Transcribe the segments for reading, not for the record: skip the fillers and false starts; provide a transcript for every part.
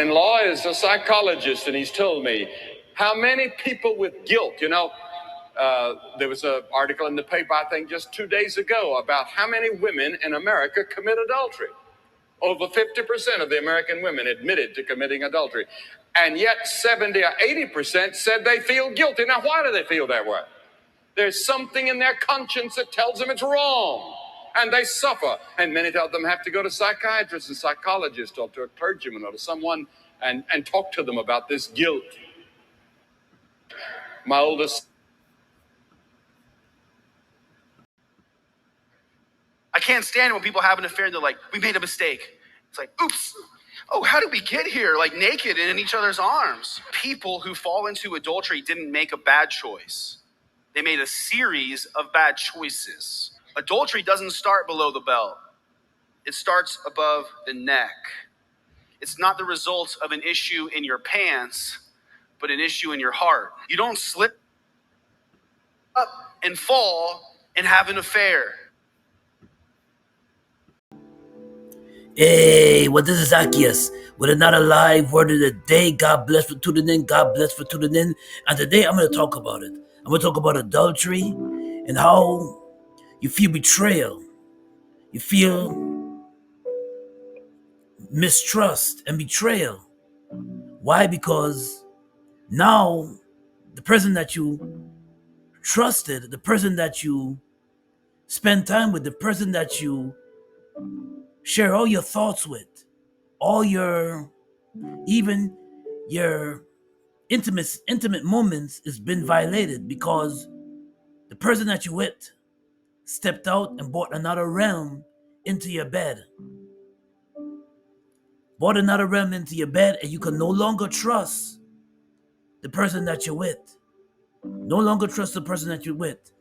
in-law is a psychologist, and he's told me how many people with guilt, there was an article in the paper, I think just 2 days ago, about how many women in America commit adultery. Over 50% of the American women admitted to committing adultery. And yet 70 or 80% said they feel guilty. Now, why do they feel that way? There's something in their conscience that tells them it's wrong. And they suffer. And many of them have to go to psychiatrists and psychologists or to a clergyman or to someone and talk to them about this guilt. My oldest. I can't stand when people have an affair and they're like, we made a mistake. It's like, oops. Oh, how did we get here? Like naked and in each other's arms. People who fall into adultery didn't make a bad choice. They made a series of bad choices. Adultery doesn't start below the belt. It starts above the neck. It's not the result of an issue in your pants, but an issue in your heart. You don't slip up and fall and have an affair. Hey, well, this is Zaccheus with another live word of the day. God bless for tuning in. God bless for tuning in. And today I'm going to talk about it. I'm going to talk about adultery and how you feel betrayal. You feel mistrust and betrayal. Why? Because now the person that you trusted, the person that you spend time with, the person that you share all your thoughts with, even your intimate moments has been violated because the person that you with stepped out and brought another realm into your bed. Brought another realm into your bed, and you can no longer trust the person that you're with. No longer trust the person that you're with.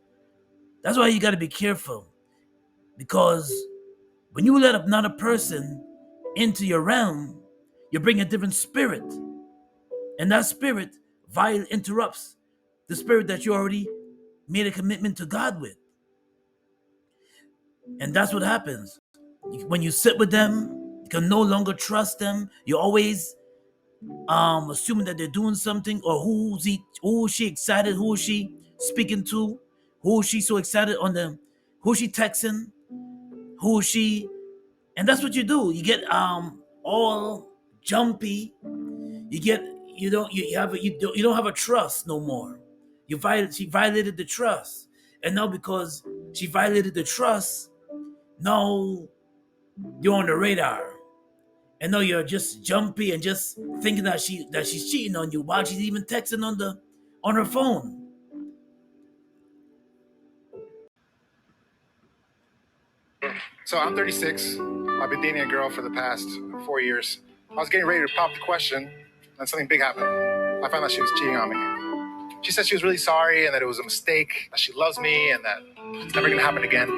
That's why you got to be careful, because when you let another person into your realm, you bring a different spirit. And that spirit interrupts the spirit that you already made a commitment to God with. And that's what happens. When you sit with them, you can no longer trust them. You're always assuming that they're doing something, or who is she excited, who is she speaking to, who is she so excited on them, who is she texting, who is she. And that's what you do. You get all jumpy. You don't have a trust no more. She violated the trust, and now because she violated the trust, now you're on the radar, and now you're just jumpy and just thinking that she's cheating on you while she's even texting on her phone. So I'm 36. I've been dating a girl for the past 4 years. I was getting ready to pop the question, and something big happened. I found out she was cheating on me. She said she was really sorry and that it was a mistake, that she loves me, and that it's never gonna happen again.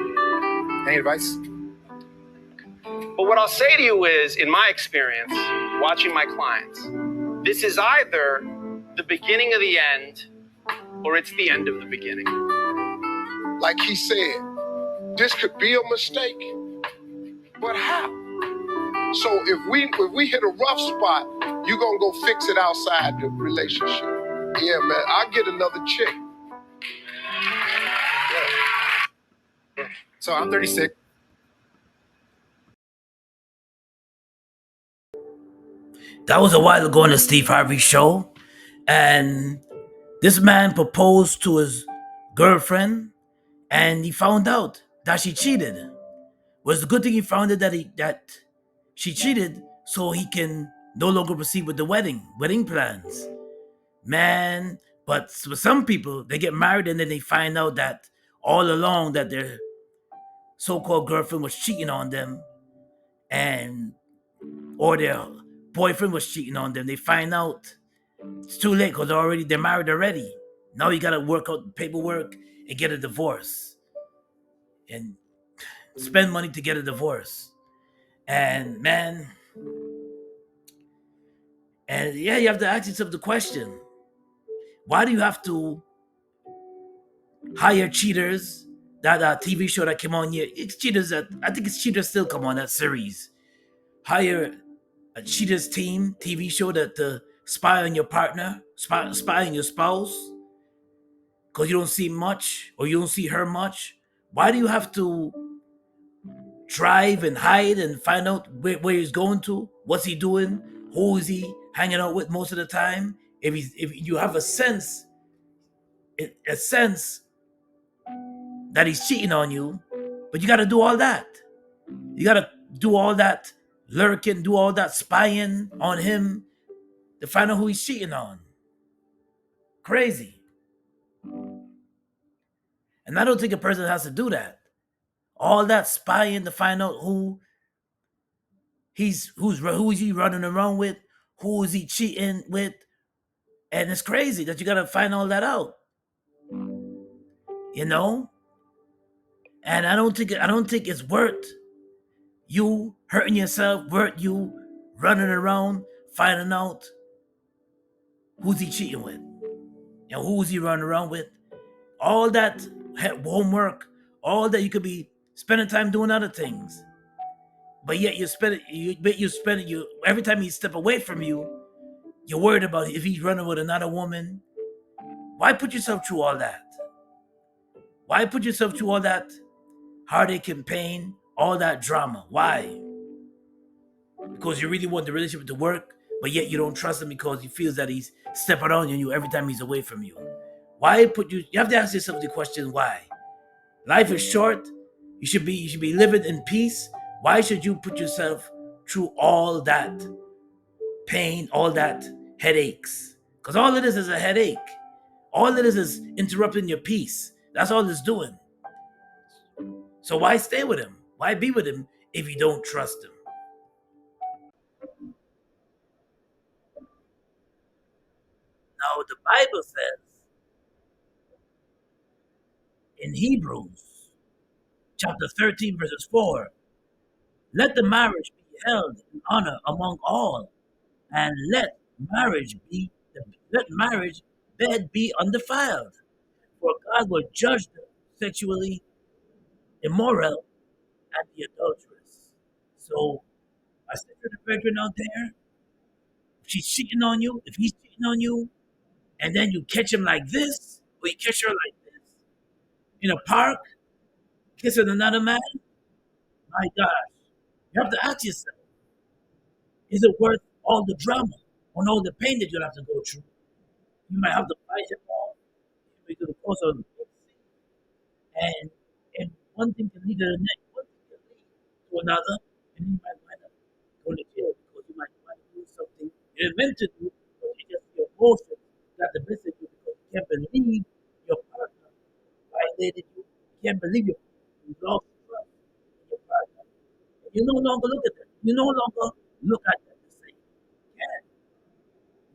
Any advice? But what I'll say to you is, in my experience, watching my clients, this is either the beginning of the end or it's the end of the beginning. Like he said, this could be a mistake, but how? So if we hit a rough spot, you gonna go fix it outside the relationship. Yeah, man, I'll get another chick. Yeah. So I'm 36. That was a while ago on the Steve Harvey show, and this man proposed to his girlfriend, and he found out that she cheated. Was the good thing he found out that she cheated, so he can no longer proceed with the wedding plans. Man, but for some people, they get married and then they find out that all along that their so-called girlfriend was cheating on them, or their boyfriend was cheating on them. They find out it's too late because they're married already. Now you gotta work out the paperwork and get a divorce and spend money to get a divorce. And man, and yeah, you have to ask yourself the question: why do you have to hire cheaters? That TV show that came on here, it's cheaters. I think it's cheaters still come on that series. Hire a cheaters team TV show that spy on your partner, spy on your spouse, because you don't see much or you don't see her much? Why do you have to drive and hide and find out where he's going to? What's he doing? Who is he hanging out with most of the time? If you have a sense that he's cheating on you, but you got to do all that. You got to do all that lurking, do all that spying on him to find out who he's cheating on. Crazy. And I don't think a person has to do that. All that spying to find out who is he running around with, who is he cheating with, and it's crazy that you got to find all that out. You know, and I don't think it's worth you hurting yourself, worth you running around finding out who's he cheating with and who's he running around with. All that homework, all that you could be spending time doing other things, but yet you spend it. You every time he step away from you, you're worried about if he's running with another woman. Why put yourself through all that? Why put yourself through all that heartache and pain, all that drama? Why? Because you really want the relationship to work, but yet you don't trust him because he feels that he's stepping on you every time he's away from you. Why put you? You have to ask yourself the question: why? Life is short. You should be living in peace. Why should you put yourself through all that pain, all that headaches? Because all it is a headache. All it is interrupting your peace. That's all it's doing. So why stay with him? Why be with him if you don't trust him? Now the Bible says in Hebrews chapter 13, verses 4, let the marriage be held in honor among all, and let marriage bed be undefiled, for God will judge the sexually immoral and the adulteress. So I said to the brethren out there, if she's cheating on you, if he's cheating on you, and then you catch him like this, or you catch her like this in a park, kissing another man, my gosh, you have to ask yourself, is it worth all the drama and all the pain that you'll have to go through? You might have to fight him off because of course of and and one thing can lead to the next, one thing can lead to another, and you might wind up going to jail because you might want to do something you didn't meant to do, but you just your emotions got the best of you because you can't believe your partner violated you. You can't believe you lost trust in your partner. And you no longer look at them. You no longer look at them the same. You can't.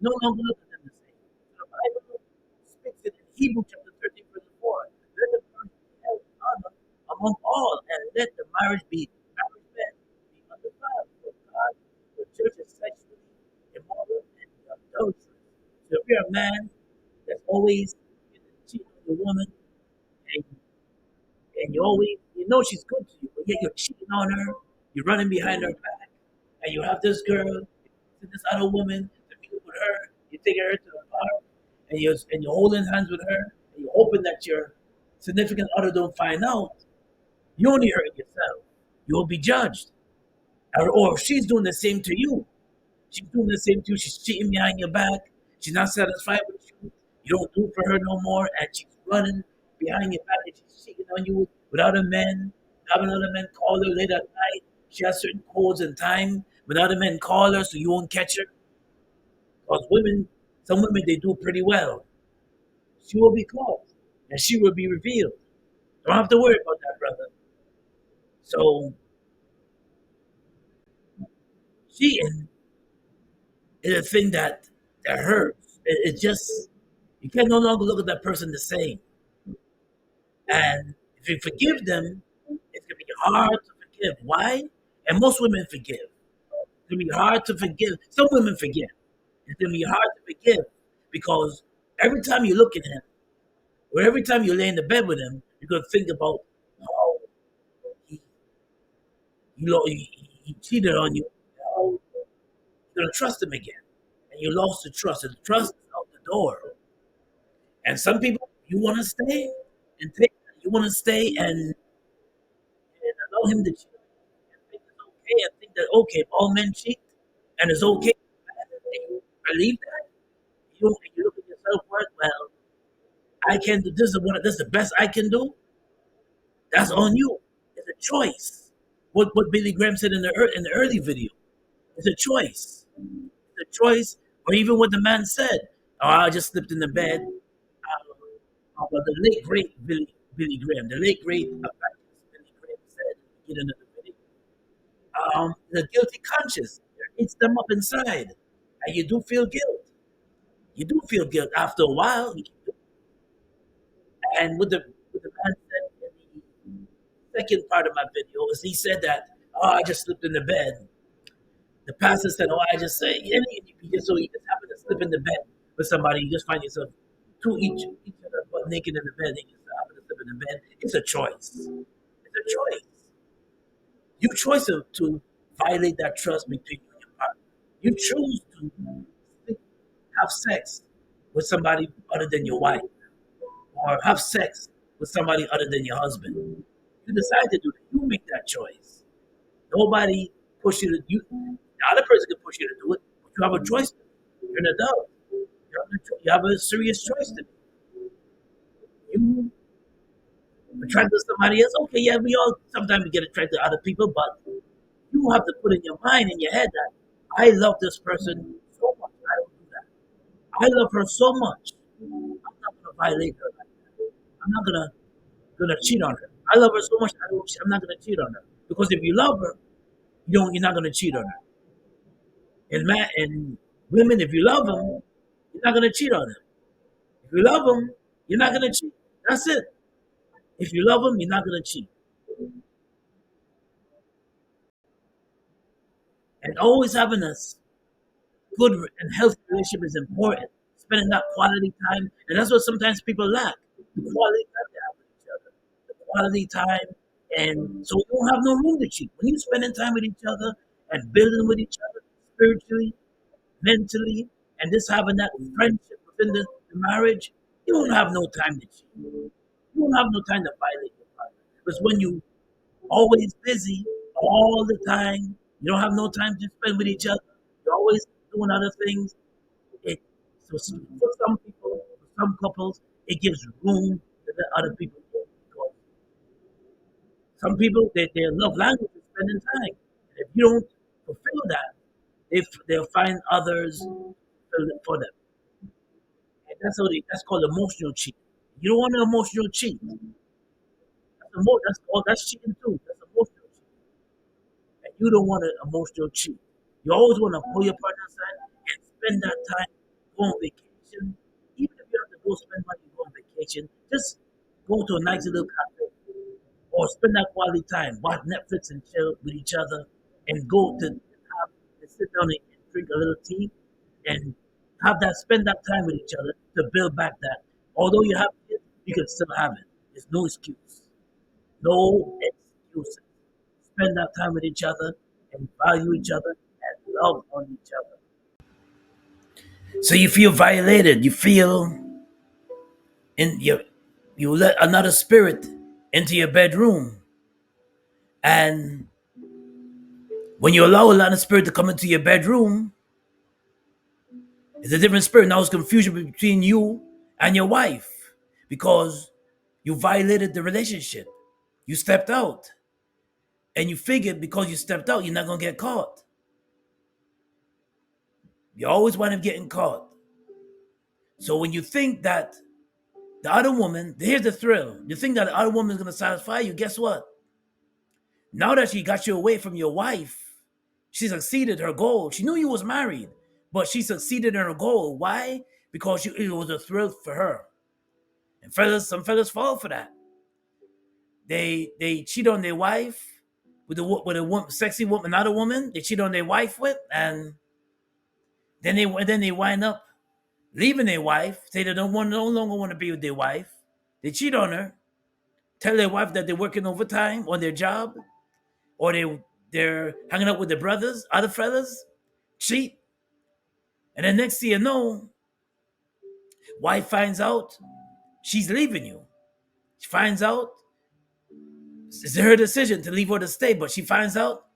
No longer look at them the same. So the Bible speaks it in Hebrews chapter 13, verse 4. Let the marriage be held in honor among all, and let the marriage bed be undefiled. For God, the church is sexually immoral and adulterous. So if you're a man that's always cheating on your woman, and and you always you know she's good to you, but yet you're cheating on her, you're running behind her back, and you have this girl, this other woman to meet up with her, you're taking her to the park, and you're holding hands with her, and you're hoping that your significant other don't find out, you only hurt yourself. You'll be judged. Or if she's doing the same to you. She's doing the same to you. She's cheating behind your back. She's not satisfied with you. You don't do for her no more, and she's running behind your back and she's cheating on you with other men, having other men call her late at night. She has certain codes and time when other men call her so you won't catch her. Because some women, they do pretty well. She will be caught and she will be revealed. Don't have to worry about that, brother. So cheating is a thing that hurts. It just you can no longer look at that person the same. And if you forgive them, it's gonna be hard to forgive. Why? And most women forgive. It's gonna be hard to forgive. Some women forgive. It's gonna be hard to forgive because every time you look at him, or every time you lay in the bed with him, you're gonna think about how he, he cheated on you, how you're gonna trust them again. And you lost the trust, and the trust is out the door. And some people, you want to stay and take, you want to stay and allow him to cheat and think it's okay and think that okay, all men cheat and it's okay. And you believe that you look at yourself worth. Well, I can do this. Is what this is the best I can do. That's on you. It's a choice. What Billy Graham said in the early video. It's a choice. It's a choice. Or even what the man said. Oh, I just slipped in the bed. But the late great Billy Graham, the late great Billy Graham said at the beginning of the video, the guilty conscience eats them up inside, and you do feel guilt. You do feel guilt after a while. And what the man said in the second part of my video is he said that I just slipped in the bed. The pastor said, I just say, you just happen to slip in the bed with somebody, you just find yourself each other butt naked in the bed, and you just happen to slip in the bed. It's a choice. It's a choice. You choose to violate that trust between you and your partner. You choose to have sex with somebody other than your wife, or have sex with somebody other than your husband. You decide to do that. You make that choice. Nobody push you to you. The other person can push you to do it, but you have a choice. You're an adult. You have a serious choice to make. You attracted to somebody else. Okay, yeah, we all sometimes we get attracted to other people, but you have to put in your mind, in your head, that I love this person so much. I don't do that. I love her so much. I'm not gonna violate her like that. I'm not gonna cheat on her. I love her so much. I'm not gonna cheat on her, because if you love her, you're not gonna cheat on her. And women, if you love them, you're not gonna cheat on them. If you love them, you're not gonna cheat. That's it. If you love them, you're not gonna cheat. And always having a good and healthy relationship is important. Spending that quality time, and that's what sometimes people lack: the quality time they have with each other, the quality time, and so you don't have no room to cheat. When you're spending time with each other and building with each other spiritually, mentally, and just having that friendship within the marriage, you don't have no time to cheat. You don't have no time to violate your partner. Because when you always busy all the time, you don't have no time to spend with each other. You're always doing other things. It so for some people, for some couples, it gives room to let other people in. Because some people, their love language is spending time. And if you don't fulfill that, they'll find others to fill it for them. And that's called emotional cheating. You don't want an emotional cheat. That's cheating too. That's emotional cheating. And you don't want an emotional cheat. You always want to pull your partner aside and spend that time, go on vacation. Even if you have to go spend money, go on vacation, just go to a nice little cafe or spend that quality time, watch Netflix and chill with each other, and go to sit down and drink a little tea and spend that time with each other to build back that. Although you have kids, you can still have it. There's no excuse. No excuses. Spend that time with each other and value each other and love on each other. So you feel violated. You feel in your you let another spirit into your bedroom, and when you allow another spirit to come into your bedroom, it's a different spirit. Now it's confusion between you and your wife because you violated the relationship. You stepped out, and you figured because you stepped out, you're not gonna get caught. You always wind up getting caught. So when you think that the other woman, here's the thrill. You think that the other woman is gonna satisfy you. Guess what? Now that she got you away from your wife, she succeeded her goal. She knew you was married, but she succeeded in her goal. Why? Because it was a thrill for her. And some fellas fall for that. They cheat on their wife with a sexy woman, another woman. They cheat on their wife with, and then they wind up leaving their wife. Say they no longer want to be with their wife. They cheat on her. Tell their wife that they're working overtime on their job, or they're hanging out with their brothers, other fellas. Cheat, And then next thing you know, wife finds out she's leaving you. She finds out it's her decision to leave or to stay, but she finds out,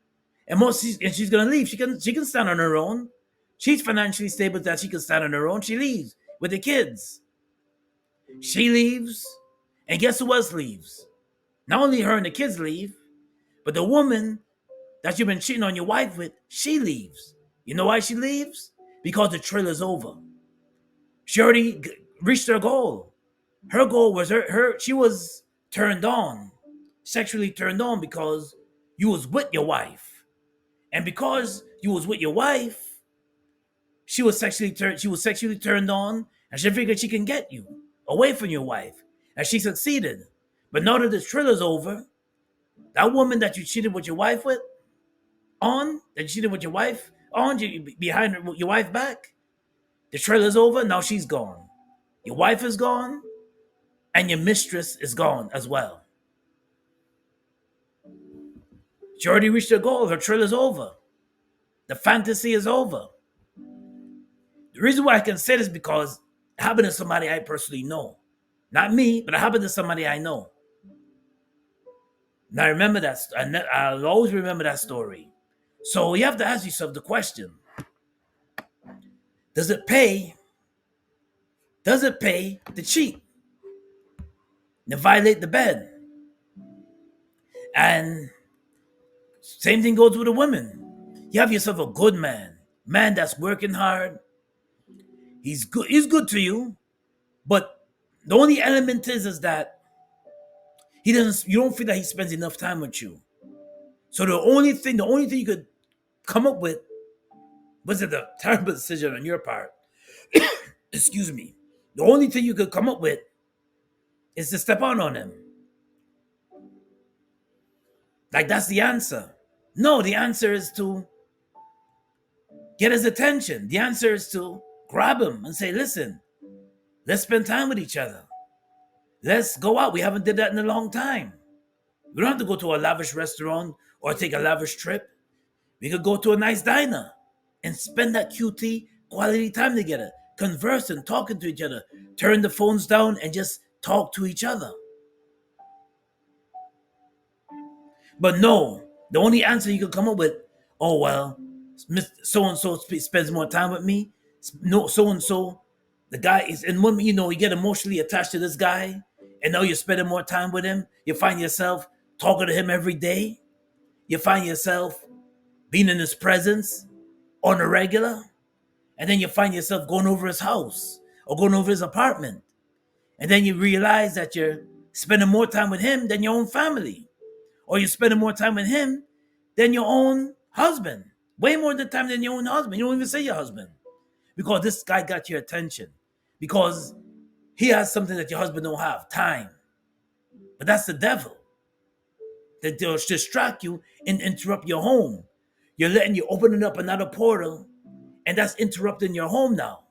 and she's gonna leave. She can stand on her own. She's financially stable that she can stand on her own. She leaves with the kids. She leaves, and guess who else leaves? Not only her and the kids leave, but the woman that you've been cheating on your wife with, she leaves. You know why she leaves? Because the trailer's over. She already reached her goal. Her goal was she was turned on, sexually turned on because you was with your wife. And because you was with your wife, she was sexually turned on, and she figured she can get you away from your wife. And she succeeded. But now that the thriller's over, that woman that you cheated with your wife with, behind your wife back, the trailer's over, now she's gone. Your wife is gone, and your mistress is gone as well. She already reached her goal. Her trailer's over. The fantasy is over. The reason why I can say this is because it happened to somebody I personally know. Not me, but it happened to somebody I know. And I remember that. I'll always remember that story. So you have to ask yourself the question: Does it pay? Does it pay to cheat? To violate the bed? And same thing goes with a woman. You have yourself a good man that's working hard. He's good to you, but the only element is that you don't feel that he spends enough time with you. So the only thing you could come up with was it a terrible decision on your part. Excuse me. The only thing you could come up with is to step on him. Like that's the answer. No, the answer is to get his attention. The answer is to grab him and say, listen, let's spend time with each other. Let's go out. We haven't did that in a long time. We don't have to go to a lavish restaurant or take a lavish trip. We could go to a nice diner and spend that QT quality time together, conversing, talking to each other, turn the phones down and just talk to each other. But no, the only answer you could come up with, oh, well, so-and-so spends more time with me. No, so-and-so, the guy is, and when you get emotionally attached to this guy, and now you're spending more time with him, you find yourself talking to him every day. You find yourself being in his presence on a regular. And then you find yourself going over his house or going over his apartment. And then you realize that you're spending more time with him than your own family. Or you're spending more time with him than your own husband. Way more than time than your own husband. You don't even say your husband. Because this guy got your attention. Because he has something that your husband don't have, time. But that's the devil. That they'll distract you and interrupt your home. You're opening up another portal, and that's interrupting your home now.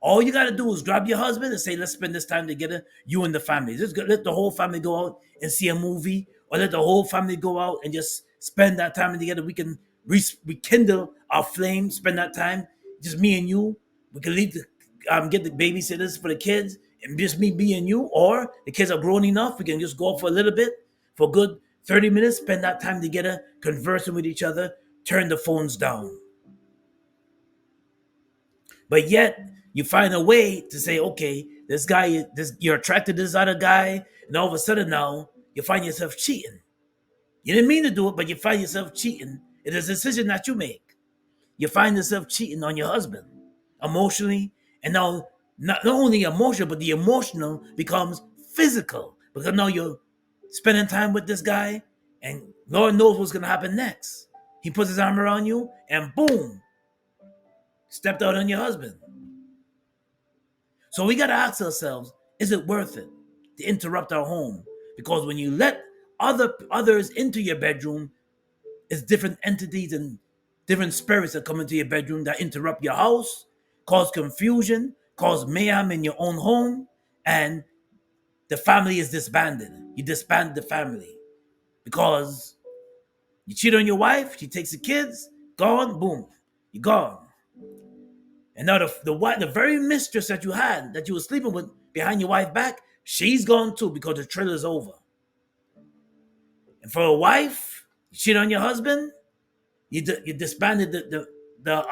All you got to do is grab your husband and say, let's spend this time together, you and the family. Just let the whole family go out and see a movie, or let the whole family go out and just spend that time together. We can rekindle our flame, spend that time, just me and you. We can get the babysitters for the kids, and just me and you, or the kids are grown enough, we can just go out for a little bit, for a good 30 minutes, spend that time together, conversing with each other, turn the phones down. But yet, you find a way to say, okay, this guy, you're attracted to this other guy, and all of a sudden now, you find yourself cheating. You didn't mean to do it, but you find yourself cheating. It is a decision that you make. You find yourself cheating on your husband, emotionally, and now, not only emotional, but the emotional becomes physical, because now you're spending time with this guy, and Lord knows what's going to happen next. He puts his arm around you, and boom, stepped out on your husband. So we got to ask ourselves, is it worth it to interrupt our home? Because when you let others into your bedroom, it's different entities and different spirits that come into your bedroom that interrupt your house, cause confusion, cause mayhem in your own home, and the family is disbanded. You disband the family because you cheat on your wife, she takes the kids, gone, boom, you're gone. And now the very mistress that you had, that you were sleeping with behind your wife's back, she's gone too because the thrill is over. And for a wife, you cheat on your husband, you disbanded the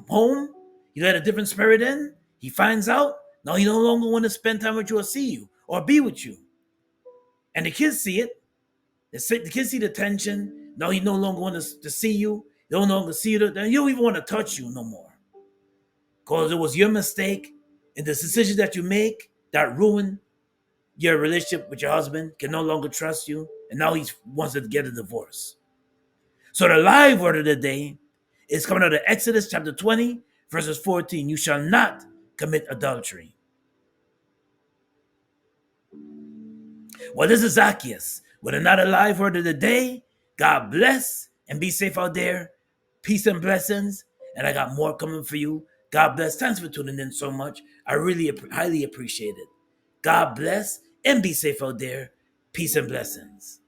home, you let a different spirit in, he finds out, now he no longer want to spend time with you or see you or be with you. And the kids see it. The kids see the tension. Now he no longer wants to see you. They no longer see you. They don't even want to touch you no more. Because it was your mistake and the decision that you make that ruined your relationship with your husband, can no longer trust you, and now he wants to get a divorce. So the live word of the day is coming out of Exodus chapter 20, verses 14. You shall not commit adultery. Well, this is Zaccheus with another live word of the day. God bless and be safe out there. Peace and blessings. And I got more coming for you. God bless. Thanks for tuning in so much. I really highly appreciate it. God bless and be safe out there. Peace and blessings.